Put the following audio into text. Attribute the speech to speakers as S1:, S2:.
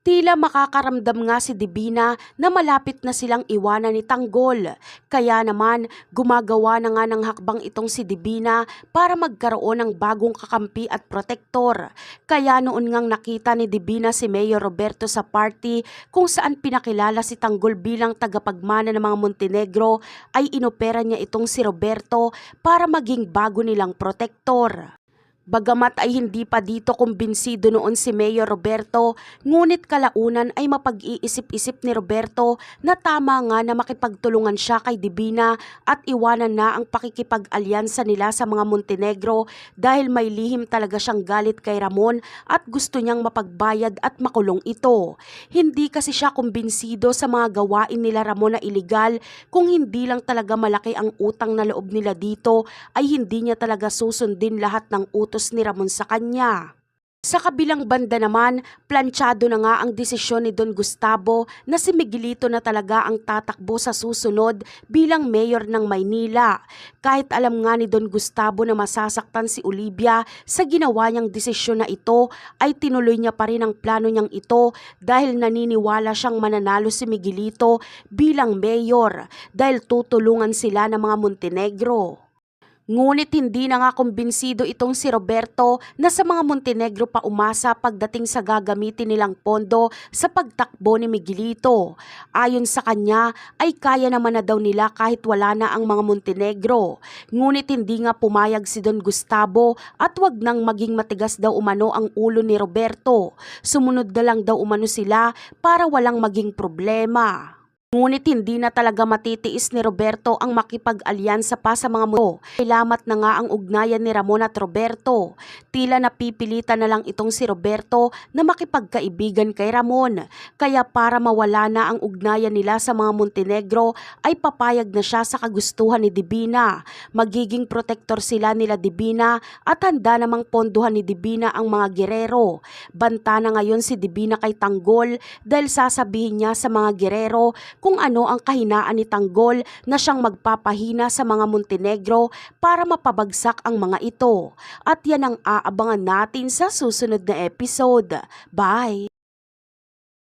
S1: Tila makakaramdam nga si Divina na malapit na silang iwanan ni Tanggol. Kaya naman gumagawa na nga ng hakbang itong si Divina para magkaroon ng bagong kakampi at protektor. Kaya noon ngang nakita ni Divina si Mayor Roberto sa party kung saan pinakilala si Tanggol bilang tagapagmana ng mga Montenegro, ay inopera niya itong si Roberto para maging bago nilang protektor. Bagamat ay hindi pa dito kumbinsido noon si Mayor Roberto, ngunit kalaunan ay mapag-iisip-isip ni Roberto na tama nga na makipagtulungan siya kay Divina at iwanan na ang pakikipag-alyansa nila sa mga Montenegro dahil may lihim talaga siyang galit kay Ramon at gusto niyang mapagbayad at makulong ito. Hindi kasi siya kumbinsido sa mga gawain nila Ramon na iligal. Kung hindi lang talaga malaki ang utang na loob nila dito, ay hindi niya talaga susundin lahat ng utos ni Ramon sa kanya. Sa kabilang banda naman, planchado na nga ang desisyon ni Don Gustavo na si Miguelito na talaga ang tatakbo sa susunod bilang mayor ng Maynila. Kahit alam nga ni Don Gustavo na masasaktan si Olivia sa ginawa niyang desisyon na ito, ay tinuloy niya pa rin ang plano niyang ito dahil naniniwala siyang mananalo si Miguelito bilang mayor dahil tutulungan sila ng mga Montenegro. Ngunit hindi na nga kumbinsido itong si Roberto na sa mga Montenegro pa umasa pagdating sa gagamitin nilang pondo sa pagtakbo ni Miguelito. Ayon sa kanya ay kaya naman na daw nila kahit wala na ang mga Montenegro. Ngunit hindi nga pumayag si Don Gustavo at wag nang maging matigas daw umano ang ulo ni Roberto. Sumunod na lang daw umano sila para walang maging problema. Ngunit hindi na talaga matitiis ni Roberto ang makipag-alyansa pa sa mga mundo. Ilamat na nga ang ugnayan ni Ramon at Roberto. Tila napipilitan na lang itong si Roberto na makipagkaibigan kay Ramon. Kaya para mawala na ang ugnayan nila sa mga Montenegro ay papayag na siya sa kagustuhan ni Divina. Magiging protektor sila nila Divina at handa namang ponduhan ni Divina ang mga gerero. Banta na ngayon si Divina kay Tanggol dahil sasabihin niya sa mga gerero kung ano ang kahinaan ni Tanggol na siyang magpapahina sa mga Montenegro para mapabagsak ang mga ito. At yan ang aabangan natin sa susunod na episode. Bye!